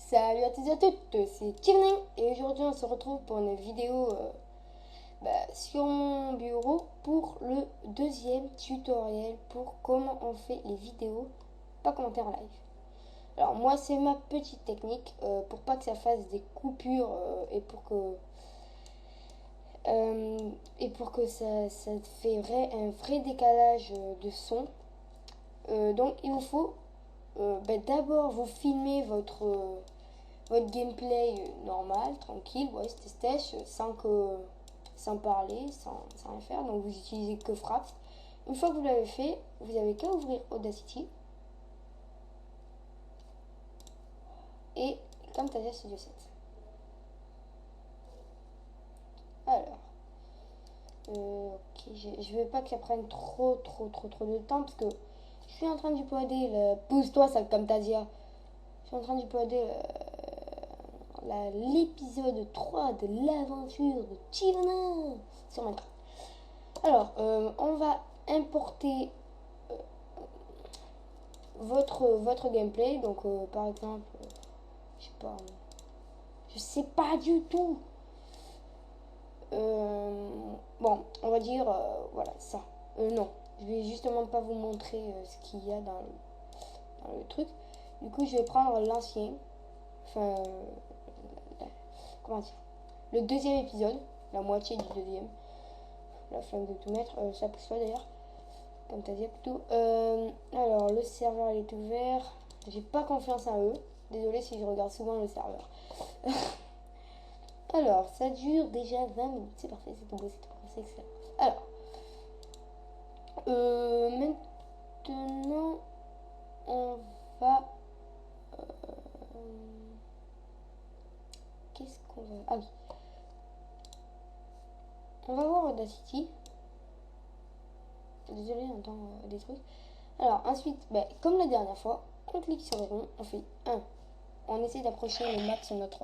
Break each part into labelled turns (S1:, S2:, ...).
S1: Salut à tous et à toutes, c'est Tiffany et aujourd'hui on se retrouve pour une vidéo sur mon bureau pour le deuxième tutoriel pour comment on fait les vidéos pas commenter en live. Alors moi c'est ma petite technique pour pas que ça fasse des coupures et pour que ça fait un vrai décalage de son. Donc il vous faut d'abord vous filmer votre gameplay normal, tranquille, ouais, stage, sans parler, sans rien faire. Donc vous utilisez que Fraps. Une fois que vous l'avez fait, vous avez qu'à ouvrir Audacity et Camtasia Studio 7. Alors, ok, je veux pas que ça prenne trop de temps parce que je suis en train d'uploader le. Pousse-toi, ça, Camtasia. Je suis en train d'uploader l'épisode 3 de l'aventure de Tivana sur Minecraft. Alors, on va importer votre gameplay. Donc, par exemple, je sais pas du tout. Bon, on va dire, voilà, ça. Non, je vais justement pas vous montrer ce qu'il y a dans le truc. Du coup, je vais prendre l'ancien. Enfin, comment dire, le deuxième épisode, la moitié du deuxième. La flemme de tout mettre, ça pousse pas d'ailleurs. Camtasia plutôt. Alors, le serveur il est ouvert. J'ai pas confiance en eux. Désolé si je regarde souvent le serveur. Alors, ça dure déjà 20 minutes. C'est parfait, c'est tout beau, c'est excellent. Alors, maintenant, on va. Qu'est-ce qu'on va. Ah oui. On va voir Audacity. Désolé, on entend des trucs. Alors, ensuite, comme la dernière fois, on clique sur le rond, on fait 1. On essaie d'approcher le max notre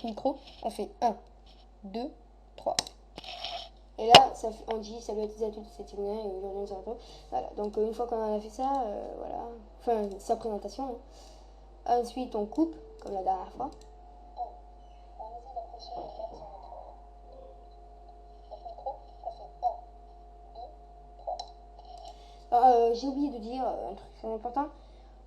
S1: micro. On fait 1, 2, 3. Et là, on dit salut à tous et à toutes, c'est Tignan et aujourd'hui on se retrouve. Voilà, donc une fois qu'on a fait ça, voilà, enfin sa présentation. Hein. Ensuite, on coupe, comme la dernière fois. J'ai oublié de dire un truc très important.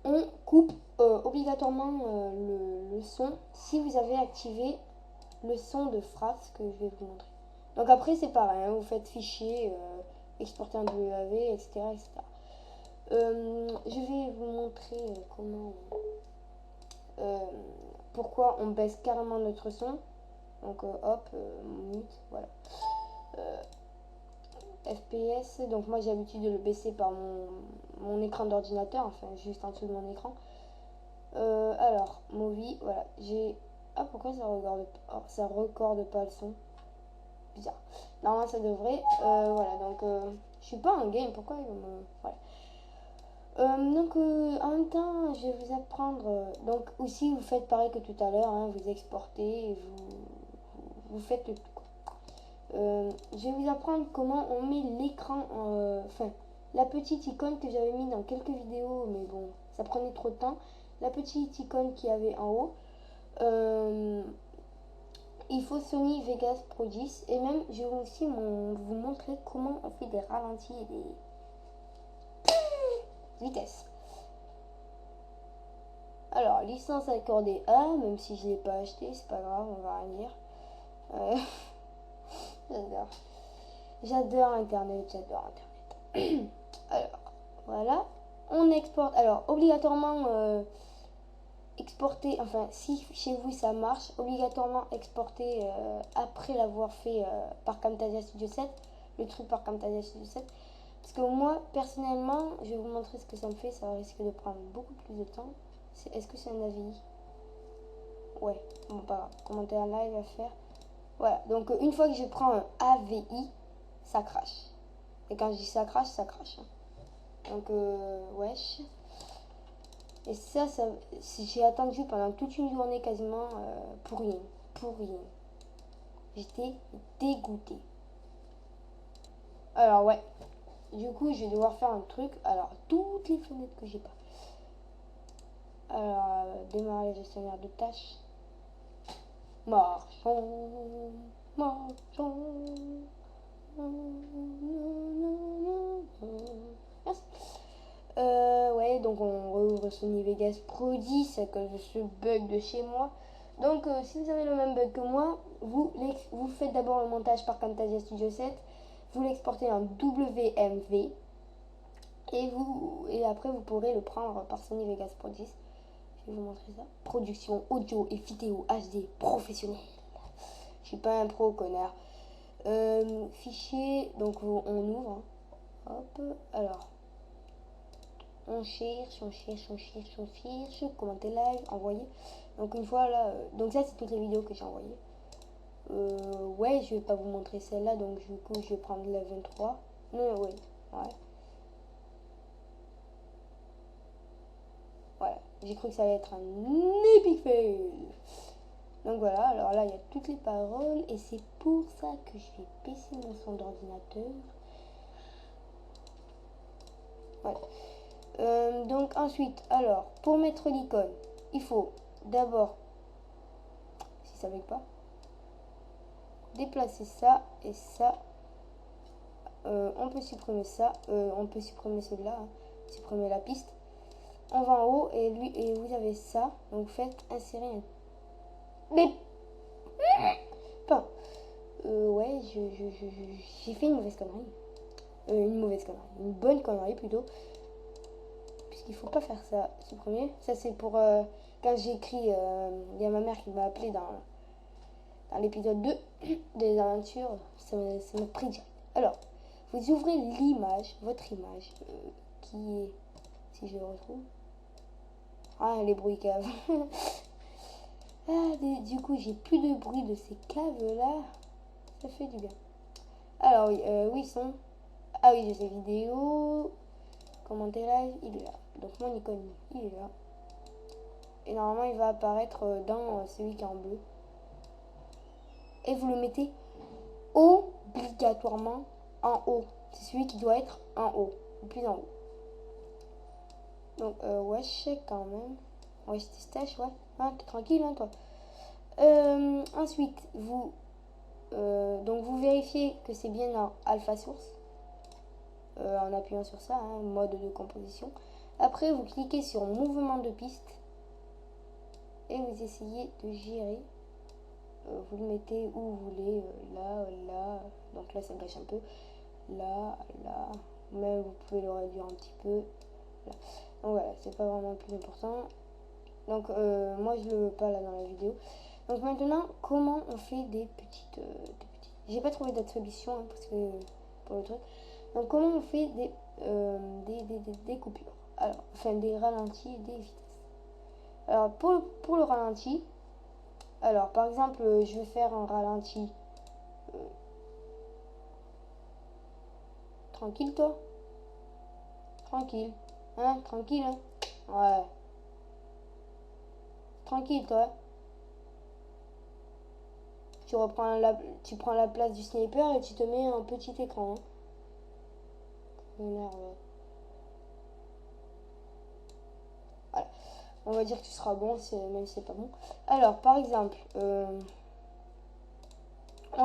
S1: On coupe obligatoirement le son si vous avez activé le son de Fraps que je vais vous montrer. Donc après c'est pareil, hein, vous faites fichier, exporter un WAV, etc. etc. Je vais vous montrer pourquoi on baisse carrément notre son. Donc hop, mute, voilà. FPS, donc moi j'ai l'habitude de le baisser par mon écran d'ordinateur, enfin juste en dessous de mon écran. Alors, Movie, voilà, j'ai... Ah, pourquoi ça recorde pas le son? Bizarre. Normalement ça devrait. Voilà, donc je suis pas en game, pourquoi voilà. Donc en même temps, je vais vous apprendre. Donc aussi, vous faites pareil que tout à l'heure, hein, vous exportez et vous faites le tout. Je vais vous apprendre comment on met l'écran, enfin la petite icône que j'avais mis dans quelques vidéos, mais bon, ça prenait trop de temps. La petite icône qu'il y avait en haut. Il faut Sony Vegas Pro 10 et même je vais aussi vous montrer comment on fait des ralentis et des vitesses. Alors, licence accordée A, même si je ne l'ai pas acheté, c'est pas grave, on va rien dire. J'adore Internet. Alors, voilà. On exporte. Alors, obligatoirement exporter, enfin, si chez vous ça marche, obligatoirement exporter après l'avoir fait par Camtasia Studio 7. Le truc par Camtasia Studio 7. Parce que moi, personnellement, je vais vous montrer ce que ça me fait. Ça risque de prendre beaucoup plus de temps. Est-ce que c'est un AVI? Ouais, bon, pas grave. Commenter un live à faire. Voilà, donc une fois que je prends un AVI, ça crache. Et quand je dis ça crache, ça crache. Hein. Donc, wesh. Et ça j'ai attendu pendant toute une journée quasiment pour rien. Pour rien. J'étais dégoûtée. Alors, ouais. Du coup, je vais devoir faire un truc. Alors, toutes les fenêtres que j'ai pas. Alors, démarrer le gestionnaire de tâches. Marchons, marchons. Merci. Ouais, donc on rouvre Sony Vegas Pro 10 à cause de ce bug de chez moi. Donc si vous avez le même bug que moi, vous faites d'abord le montage par Camtasia Studio 7, vous l'exportez en WMV et après vous pourrez le prendre par Sony Vegas Pro 10. Je vais vous montrer ça. Production audio et vidéo HD professionnelle. Je suis pas un pro, connard. Fichier, donc on ouvre. Hop, alors. On cherche, commenter live, envoyer. Donc une fois là, donc ça c'est toutes les vidéos que j'ai envoyées. Ouais, je vais pas vous montrer celle-là, donc du coup je vais prendre la 23. Non, oui, ouais. Voilà, j'ai cru que ça allait être un epic fail. Donc voilà, alors là il y a toutes les paroles et c'est pour ça que je vais baisser mon son d'ordinateur. Voilà. Donc ensuite, alors pour mettre l'icône, il faut d'abord, si ça ne veut pas, déplacer ça et ça. On peut supprimer ça, on peut supprimer celui-là, hein, supprimer la piste. On va en haut et vous avez ça. Donc faites insérer un. Mais enfin, ouais, j'ai fait une mauvaise connerie. Une bonne connerie plutôt. Puisqu'il faut pas faire ça. Supprimer. Ça c'est pour quand j'ai écrit. Il y a ma mère qui m'a appelé dans l'épisode 2 des aventures. Ça m'a pris direct. Alors, vous ouvrez l'image, votre image, qui est, si je le retrouve, ah les bruits caves. Ah, du coup j'ai plus de bruit de ces caves là, ça fait du bien. Alors oui, où ils sont? Ah oui, j'ai ces vidéos, commenter live, il est là. Donc mon icône, il est là. Et normalement il va apparaître dans celui qui est en bleu. Et vous le mettez obligatoirement en haut. C'est celui qui doit être en haut, le plus en haut. Donc, wesh, quand même. Wesh, stache, ouais. Hein, t'es tranquille, hein, toi. Ensuite, donc vous vérifiez que c'est bien en alpha source. En appuyant sur ça, hein, mode de composition. Après, vous cliquez sur mouvement de piste. Et vous essayez de gérer. Vous le mettez où vous voulez. Là, là. Donc là, ça gâche un peu. Là, là. Mais vous pouvez le réduire un petit peu. Là. Donc voilà, c'est pas vraiment le plus important. Donc moi je le veux pas là dans la vidéo. Donc maintenant, comment on fait des petites... J'ai pas trouvé d'autre solution hein, parce que pour le truc. Donc comment on fait des coupures. Alors, enfin des ralentis et des vitesses. Alors pour le ralenti, alors par exemple je vais faire un ralenti. Tranquille toi. Tranquille. Hein, tranquille hein. Ouais. Tranquille toi. Tu prends la place du sniper et tu te mets un petit écran. Hein. Voilà. On va dire que tu seras bon, même si c'est pas bon. Alors, par exemple, on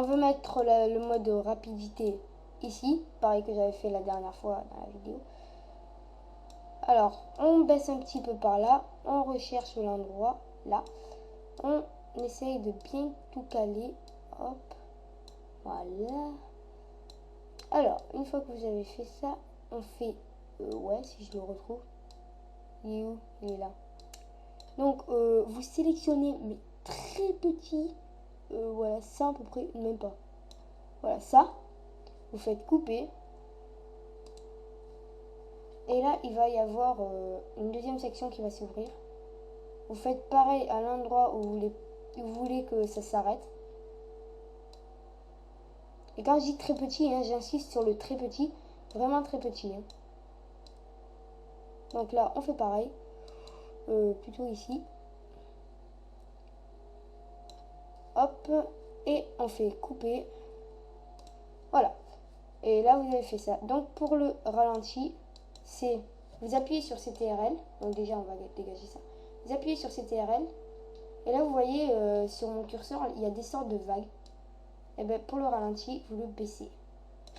S1: veut mettre le mode rapidité ici, pareil que j'avais fait la dernière fois dans la vidéo. Alors, on baisse un petit peu par là, on recherche l'endroit là, on essaye de bien tout caler. Hop, voilà. Alors, une fois que vous avez fait ça, on fait, ouais, si je le retrouve, il est où? Il est là. Donc, vous sélectionnez, mais très petit, voilà, ça à peu près, même pas. Voilà, ça, vous faites couper. Et là, il va y avoir une deuxième section qui va s'ouvrir. Vous faites pareil à l'endroit où vous voulez que ça s'arrête. Et quand je dis très petit, hein, j'insiste sur le très petit, vraiment très petit. Hein. Donc là, on fait pareil, plutôt ici. Hop, et on fait couper. Voilà. Et là, vous avez fait ça. Donc pour le ralenti, c'est vous appuyez sur CTRL. Donc déjà, on va dégager ça. vous appuyez sur CTRL. Et là, vous voyez sur mon curseur, il y a des sortes de vagues. Et bien, pour le ralenti, vous le baissez.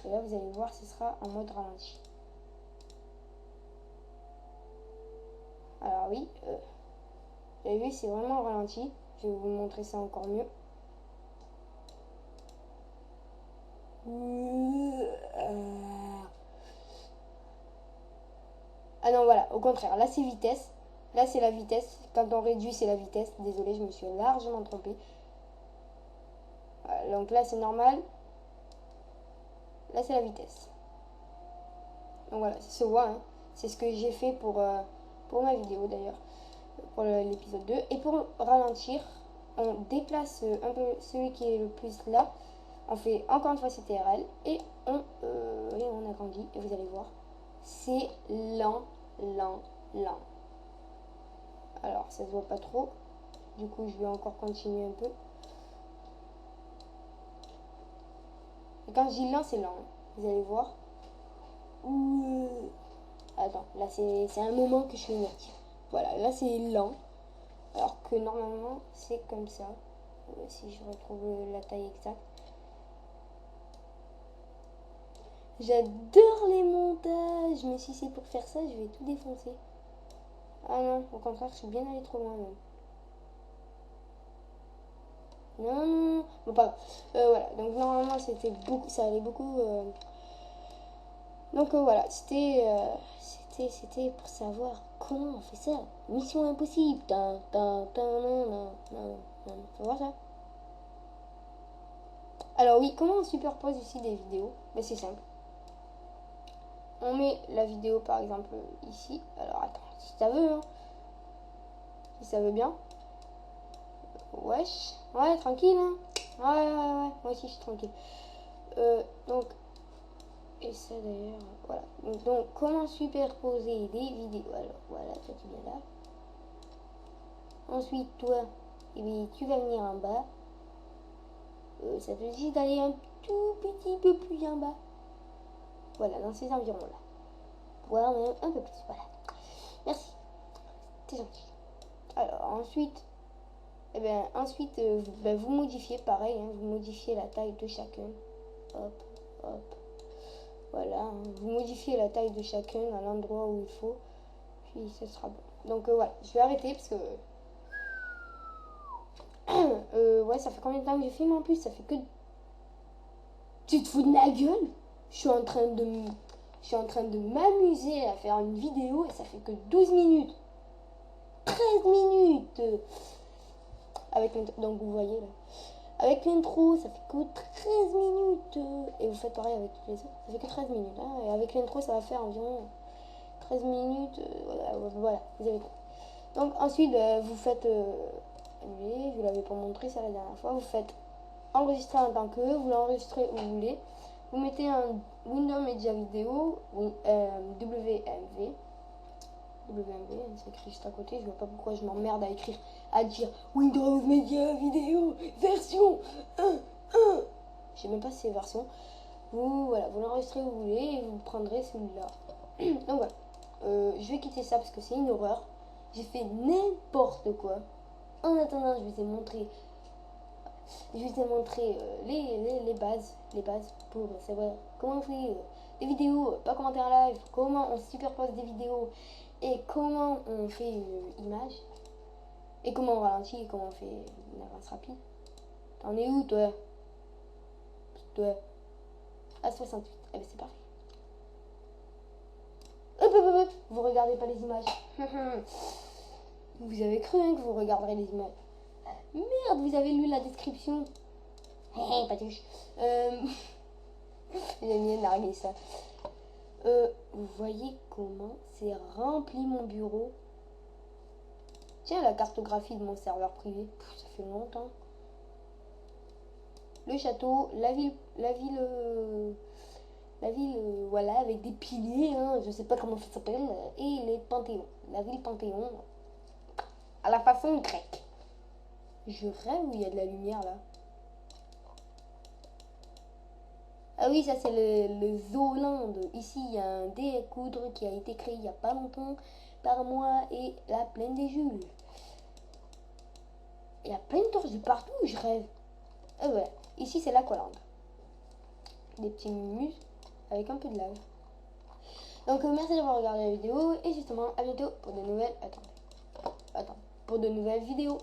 S1: Et là, vous allez voir, ce sera en mode ralenti. Alors oui, vous avez vu, c'est vraiment ralenti. Je vais vous montrer ça encore mieux. Ah non, voilà, au contraire, là c'est vitesse. Là c'est la vitesse. Quand on réduit, c'est la vitesse. Désolé, je me suis largement trompée. Voilà, donc là c'est normal. Là c'est la vitesse. Donc voilà, ça se voit. Hein. C'est ce que j'ai fait pour ma vidéo d'ailleurs. Pour l'épisode 2. Et pour ralentir, on déplace un peu celui qui est le plus là. On fait encore une fois CTRL et on agrandit. Et vous allez voir, c'est lent, lent, lent. Alors, ça se voit pas trop. Du coup, je vais encore continuer un peu. Et quand je dis lent, c'est lent. Hein. Vous allez voir. Attends, là, c'est un moment que je fais inactif. Voilà, là, c'est lent. Alors que normalement, c'est comme ça. Si je retrouve la taille exacte. J'adore les montages, mais si c'est pour faire ça, je vais tout défoncer. Ah non, au contraire, je suis bien allé trop loin même. Non, bon pas grave. Voilà, donc normalement c'était beaucoup, ça allait beaucoup. Donc voilà, c'était pour savoir comment on fait ça. Mission impossible. Faut voir ça. Alors oui, comment on superpose ici des vidéos? Ben, c'est simple. On met la vidéo par exemple ici. Alors attends, si ça veut, hein. Si ça veut bien. Wesh. Ouais, tranquille, hein. Ouais, moi aussi je suis tranquille. Donc, et ça d'ailleurs, voilà. Donc, comment superposer des vidéos? Alors, voilà, toi tu viens là. Ensuite, toi, eh bien, tu vas venir en bas. Ça te dit d'aller un tout petit peu plus en bas. Voilà, dans ces environs-là. Voilà, même un peu plus, voilà. Merci. T'es gentil. Alors, ensuite, vous modifiez pareil, hein, vous modifiez la taille de chacun. Hop, hop. Voilà, hein, vous modifiez la taille de chacun à l'endroit où il faut. Puis ce sera bon. Donc voilà, je vais arrêter parce que... ouais, ça fait combien de temps que j'ai filmé en plus? Ça fait que... Tu te fous de ma gueule? Je suis en train de m'amuser à faire une vidéo et ça fait que 12 minutes. 13 minutes. Donc vous voyez là. Avec l'intro, ça fait que 13 minutes. Et vous faites pareil avec les autres. Ça fait que 13 minutes. Hein, et avec l'intro, ça va faire environ 13 minutes. Voilà, vous avez compris. Donc ensuite, vous faites... je vous l'avais pas montré ça la dernière fois. Vous faites enregistrer en tant que, vous l'enregistrez où vous voulez. Vous mettez un Windows Media Video, WMV. WMV, c'est écrit juste à côté. Je vois pas pourquoi je m'emmerde à dire Windows Media Video version 1. Je sais même pas si c'est version. Vous l'enregistrez où vous voulez et vous prendrez celui-là. Donc voilà. Je vais quitter ça parce que c'est une horreur. J'ai fait n'importe quoi. En attendant, je vous ai montré les bases pour savoir comment on fait des vidéos, pas commenter en live, comment on superpose des vidéos et comment on fait une image et comment on ralentit et comment on fait une avance rapide. T'en es où toi? À 68. Eh ben c'est parfait. Hop. Vous regardez pas les images. Vous avez cru hein, que vous regarderez les images. Merde, vous avez lu la description. Hé, Patouche. J'ai mis narguer ça. Vous voyez comment c'est rempli mon bureau. Tiens, la cartographie de mon serveur privé. Ça fait longtemps. Le château, la ville, voilà, avec des piliers, hein, je sais pas comment ça s'appelle, et les panthéons. La ville Panthéon, à la façon grecque. Je rêve où il y a de la lumière là. Ah oui, ça c'est le Zoland. Ici, il y a un découdre qui a été créé il n'y a pas longtemps par moi et la plaine des jeux. Il y a plein de torches de partout, je rêve. Et voilà, ici c'est l'Aqualand. Des petits muses avec un peu de lave. Donc merci d'avoir regardé la vidéo et justement à bientôt pour de nouvelles... Attends, pour de nouvelles vidéos.